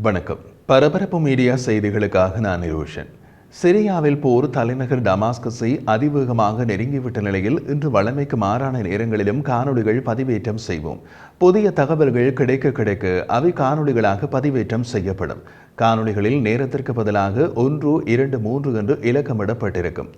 வணக்கம். பரபரப்பு மீடியா செய்திகளுக்காக நான் நிரோஷன். சிரியாவில் போர் தலைநகர் டமாஸ்கஸை அதிவேகமாக நெருங்கிவிட்ட நிலையில் இன்று வழமைக்கு மாறான நேரங்களிலும் காணொளிகள் பதிவேற்றம் செய்வோம். புதிய தகவல்கள் கிடைக்க அவை காணொளிகளாக பதிவேற்றம் செய்யப்படும். காணொளிகளில் நேரத்திற்கு பதிலாக 1, 2, 3 என்று இலக்கமிடப்பட்டிருக்கும்.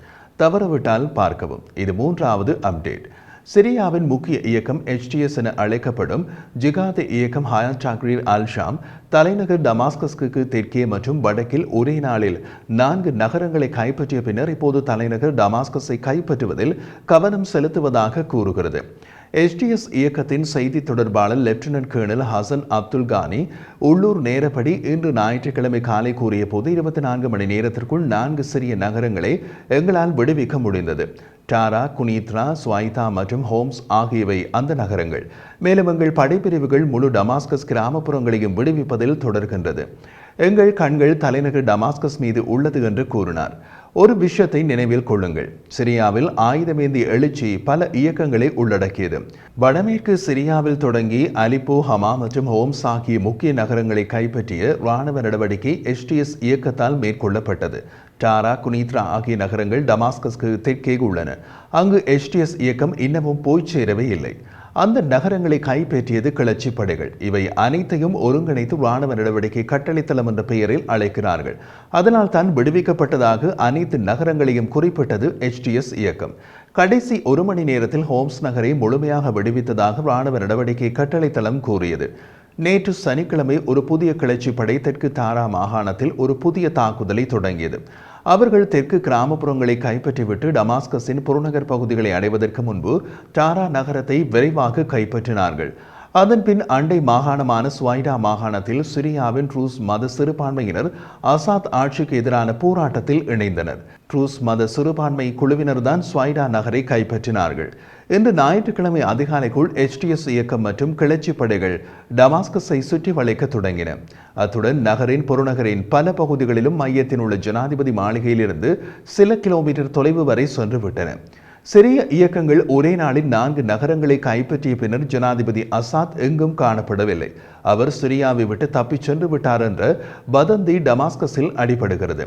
தவறவிட்டால் பார்க்கவும். இது 3வது அப்டேட். சிரியாவின் முக்கிய இயக்கம் HTS என அழைக்கப்படும் ஜிகாத் இயக்கம் ஹயாத் டாக்ரீர் அல்-ஷாம் தலைநகர் டமாஸ்கஸ்க்கு தெற்கே மற்றும் வடக்கில் ஒரே நாளில் 4 நகரங்களை கைப்பற்றிய பின்னர் இப்போது தலைநகர் டமாஸ்கஸை கைப்பற்றுவதில் கவனம் செலுத்துவதாக கூறுகிறது. HTS இயக்கத்தின் செய்தி தொடர்பாளர் லெப்டினன்ட் கர்னல் ஹசன் அப்துல் கானி உள்ளூர் நேரப்படி இன்று ஞாயிற்றுக்கிழமை காலை கூறிய போது 24 மணி நேரத்திற்குள் 4 சிறிய நகரங்களை எங்களால் விடுவிக்க முடிந்தது. டாரா, குனித்ரா, ஸ்வைதா மற்றும் ஹோம்ஸ் ஆகியவை அந்த நகரங்கள். மேலும் எங்கள் படைப்பிரிவுகள் முழு டமாஸ்கஸ் கிராமப்புறங்களையும் விடுவிப்பதில் தொடர்கின்றது. எங்கள் கண்கள் தலைநகர் டமாஸ்கஸ் மீது உள்ளது என்று கூறினார். ஒரு விஷயத்தை நினைவில் கொள்ளுங்கள். சிரியாவில் ஆயுதமேந்திய எழுச்சி பல இயக்கங்களை உள்ளடக்கியது. வடமேற்கு சிரியாவில் தொடங்கி அலிப்போ, ஹமா மற்றும் ஹோம்ஸ் ஆகிய முக்கிய நகரங்களை கைப்பற்றிய இராணுவ நடவடிக்கை HTS இயக்கத்தால் மேற்கொள்ளப்பட்டது. டாரா, குனித்ரா ஆகிய நகரங்கள் டமாஸ்கஸ்க்கு தெற்கே உள்ளன. அங்கு HTS இயக்கம் இன்னமும் போய் சேரவே இல்லை. அந்த நகரங்களை கைப்பற்றியது கிளர்ச்சி படைகள். இவை அனைத்தையும் ஒருங்கிணைத்து இராணுவ நடவடிக்கை கட்டளைத்தளம் என்ற பெயரில் அழைக்கிறார்கள். அதனால் தான் விடுவிக்கப்பட்டதாக அனைத்து நகரங்களையும் குறிப்பிட்டது HTS இயக்கம். கடைசி 1 மணி நேரத்தில் ஹோம்ஸ் நகரை முழுமையாக விடுவித்ததாக இராணுவ நடவடிக்கை கட்டளைத்தளம் கூறியது. நேற்று சனிக்கிழமை ஒரு புதிய கிளர்ச்சி படை தெற்கு தாரா மாகாணத்தில் ஒரு புதிய தாக்குதலை தொடங்கியது. அவர்கள் தெற்கு கிராமப்புறங்களை கைப்பற்றிவிட்டு டமாஸ்கஸின் புறநகர் பகுதிகளை அடைவதற்கு முன்பு டாரா நகரத்தை விரைவாக கைப்பற்றினார்கள். அதன்பின் அண்டை மாகாணமான ஸ்வைடா மாகாணத்தில் சிரியாவின் ட்ரூஸ் மத சிறுபான்மையினர் அசாத் ஆட்சிக்கு எதிரான போராட்டத்தில் இணைந்தனர். ட்ரூஸ் மத சிறுபான்மை குழுவினர் தான் ஸ்வைடா நகரை கைப்பற்றினார்கள். இன்று ஞாயிற்றுக்கிழமை அதிகாலைக்குள் HTS இயக்கம் மற்றும் கிளர்ச்சி படைகள் டமாஸ்கஸை சுற்றி வளைக்க தொடங்கின. அத்துடன் நகரின் புறநகரின் பல பகுதிகளிலும் மையத்தில் உள்ள ஜனாதிபதி மாளிகையிலிருந்து சில கிலோமீட்டர் தொலைவு வரை சென்று விட்டன. சிறிய இயக்கங்கள் ஒரே நாளில் 4 நகரங்களை கைப்பற்றிய பின்னர் ஜனாதிபதி அசாத் எங்கும் காணப்படவில்லை. அவர் சிரியாவை விட்டு தப்பிச் சென்று விட்டார் என்ற வதந்தி டமாஸ்கஸில் அடிபடுகிறது.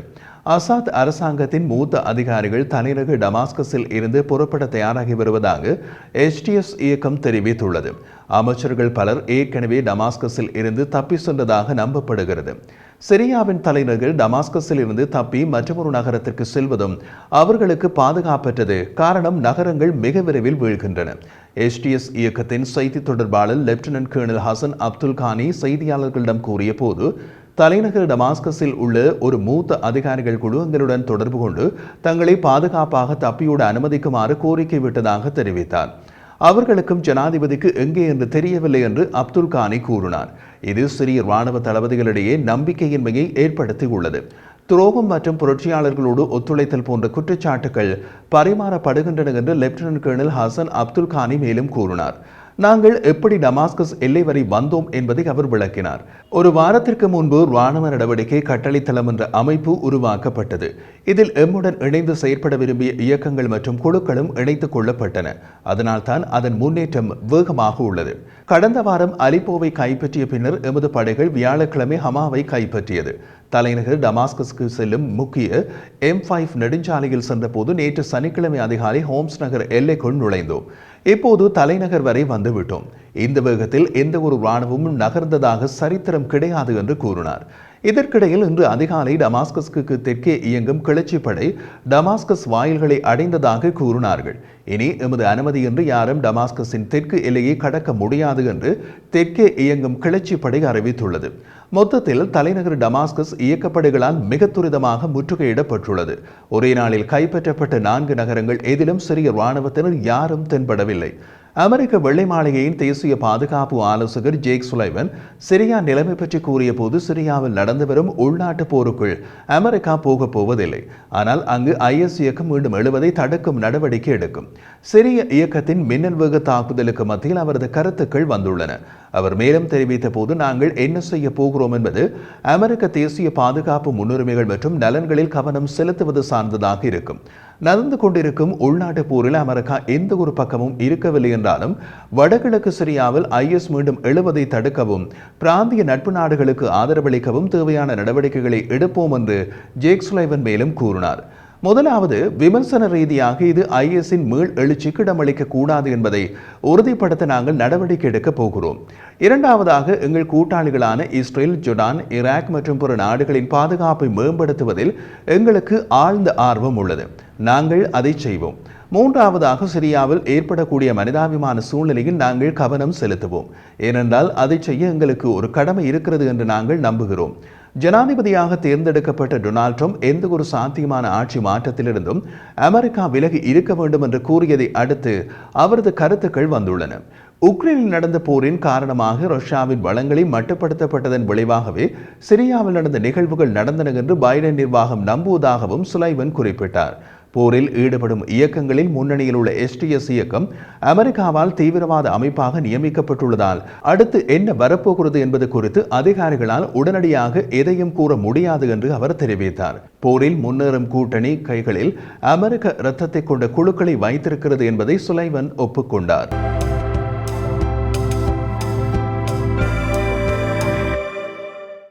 அசாத் அரசாங்கத்தின் மூத்த அதிகாரிகள் தலைநகர் டமாஸ்கஸில் இருந்து புறப்பட தயாராகி வருவதாக HTS இயக்கம் தெரிவித்துள்ளது. அமைச்சர்கள் பலர் ஏற்கனவே டமாஸ்கஸில் இருந்து தப்பி சென்றதாக நம்பப்படுகிறது. சிரியாவின் தலைநகர் டமாஸ்கஸில் இருந்து தப்பி மற்றொரு நகரத்திற்கு செல்வதும் அவர்களுக்கு பாதுகாப்பற்றது. காரணம், நகரங்கள் மிக விரைவில் வீழ்கின்றன. HTS இயக்கத்தின் செய்தி தொடர்பாளர் லெப்டினன்ட் கர்னல் ஹசன் அப்துல் கானி செய்தியாளர்களிடம் கூறிய போது, தலைநகர் டமாஸ்கஸில் உள்ள ஒரு மூத்த அதிகாரிகள் குழு எங்களுடன் தொடர்பு கொண்டு தங்களை பாதுகாப்பாக தப்பியோட அனுமதிக்குமாறு கோரிக்கை விட்டதாக தெரிவித்தார். அவர்களுக்கும் ஜனாதிபதிக்கு எங்கே என்று தெரியவில்லை என்று அப்துல் கானி கூறினார். இது சிறிய இராணுவ தளபதிகளிடையே நம்பிக்கையின்மையை ஏற்படுத்தியுள்ளது. துரோகம் மற்றும் புரட்சியாளர்களோடு ஒத்துழைத்தல் போன்ற குற்றச்சாட்டுகள் பரிமாறப்படுகின்றன என்று லெப்டினன்ட் கர்னல் ஹசன் அப்துல் கானி மேலும் கூறினார். நாங்கள் எப்படி டமாஸ்கஸ் எல்லை வரை வந்தோம் என்பதை அவர் விளக்கினார். ஒரு வாரத்திற்கு முன்பு இராணுவ நடவடிக்கை கட்டளைத்தளம் என்ற அமைப்பு உருவாக்கப்பட்டது. இதில் எம்முடன் இணைந்து செயற்பட விரும்பிய இயக்கங்கள் மற்றும் குழுக்களும் இணைத்துக் கொள்ளப்பட்டன. அதனால் தான் அதன் முன்னேற்றம் வேகமாக உள்ளது. கடந்த வாரம் அலிப்போவை கைப்பற்றிய பின்னர் எமது படைகள் வியாழக்கிழமை ஹமாவை கைப்பற்றியது. தலைநகர் டமாஸ்கஸ்க்கு செல்லும் முக்கிய M5 நெடுஞ்சாலையில் சென்றபோது நேற்று சனிக்கிழமை அதிகாலை ஹோம்ஸ் நகர் எல்லைக்குள் நுழைந்தோம். இப்போது தலைநகர் வரை வந்துவிட்டோம். இந்த வேகத்தில் எந்த ஒரு இராணுவமும் நகர்ந்ததாக சரித்திரம் கிடையாது என்று கூறினார். இதற்கிடையில் இன்று அதிகாலை டமாஸ்கஸ்க்கு தெற்கே இயங்கும் கிளர்ச்சி படை டமாஸ்கஸ் வாயில்களை அடைந்ததாக கூறினார்கள். இனி எமது அனுமதியின்றி யாரும் டமாஸ்கஸின் தெற்கு எல்லையை கடக்க முடியாது என்று தெற்கே இயங்கும் கிளர்ச்சி படை அறிவித்துள்ளது. மொத்தத்தில் தலைநகர் டமாஸ்கஸ் இயக்கப்படைகளால் மிக துரிதமாக முற்றுகையிடப்பட்டுள்ளது. ஒரே நாளில் கைப்பற்றப்பட்ட 4 நகரங்கள் எதிலும் சிறிய இராணுவத்தினர் யாரும் தென்படவில்லை. அமெரிக்க வெள்ளை மாளிகையின் தேசிய பாதுகாப்பு ஆலோசகர் ஜேக் சுலைவன் சிரியா நிலைமை பற்றி கூறிய போது, சிரியாவில் நடந்து வரும் உள்நாட்டு போருக்குள் அமெரிக்கா போக போவதில்லை. ஆனால் அங்கு IS இயக்கம் மீண்டும் எழுவதை தடுக்கும் நடவடிக்கை எடுக்கும். சிரிய இயக்கத்தின் மின்னல் வேக தாக்குதலுக்கு மத்தியில் அவரது கருத்துக்கள் வந்துள்ளன. அவர் மேலும் தெரிவித்த போது, நாங்கள் என்ன செய்ய போகிறோம் என்பது அமெரிக்க தேசிய பாதுகாப்பு முன்னுரிமைகள் மற்றும் நலன்களில் கவனம் செலுத்துவது சார்ந்ததாக இருக்கும். நடந்து கொண்டிருக்கும் உள்நாட்டு போரில் அமெரிக்கா எந்த ஒரு பக்கமும் இருக்கவில்லை என்றாலும் வடகிழக்கு சிரியாவில் IS மீண்டும் எழுவதை தடுக்கவும் பிராந்திய நட்பு நாடுகளுக்கு ஆதரவளிக்கவும் தேவையான நடவடிக்கைகளை எடுப்போம் என்று ஜேக் சுலைவன் மேலும் கூறினார். முதலாவது, விமர்சன ரீதியாக இது ISஇன் மீள் எழுச்சிக்கு இடமளிக்க கூடாது என்பதை உறுதிப்படுத்த நாங்கள் நடவடிக்கை எடுக்கப் போகிறோம். இரண்டாவதாக, எங்கள் கூட்டாளிகளான இஸ்ரேல், ஜோர்டான், ஈராக் மற்றும் பிற நாடுகளின் பாதுகாப்பை மேம்படுத்துவதில் எங்களுக்கு ஆழ்ந்த ஆர்வம் உள்ளது. நாங்கள் அதை செய்வோம். மூன்றாவதாக, சிரியாவில் ஏற்படக்கூடிய மனிதாபிமான சூழ்நிலையில் நாங்கள் கவனம் செலுத்துவோம். ஏனென்றால் அதை செய்ய எங்களுக்கு ஒரு கடமை இருக்கிறது என்று நாங்கள் நம்புகிறோம். ஜனாதிபதியாக தேர்ந்தெடுக்கப்பட்ட டொனால்ட் ட்ரம்ப் எந்த ஒரு சாத்தியமான ஆட்சி மாற்றத்திலிருந்தும் அமெரிக்கா விலகி இருக்க வேண்டும் என்று கூறியதை அடுத்து அவரது கருத்துக்கள் வந்துள்ளன. உக்ரைனில் நடந்த போரின் காரணமாக ரஷ்யாவின் வளங்களை மட்டுப்படுத்தப்பட்டதன் விளைவாகவே சிரியாவில் நடந்த நிகழ்வுகள் நடந்தன என்று பைடன் நிர்வாகம் நம்புவதாகவும் சுலைவன் குறிப்பிட்டார். போரில் ஈடுபடும் இயக்கங்களில் முன்னணியில் உள்ள STS இயக்கம் அமெரிக்காவால் தீவிரவாத அமைப்பாக நியமிக்கப்பட்டுள்ளதால் அடுத்து என்ன வரப்போகிறது என்பது குறித்து அதிகாரிகளால் உடனடியாக எதையும் கூற முடியாது என்று அவர் தெரிவித்தார். போரில் முன்னேறும் கூட்டணி கைகளில் அமெரிக்க இரத்தத்தை கொண்ட குழுக்களை வைத்திருக்கிறது என்பதை சுலைவன் ஒப்புக்கொண்டார்.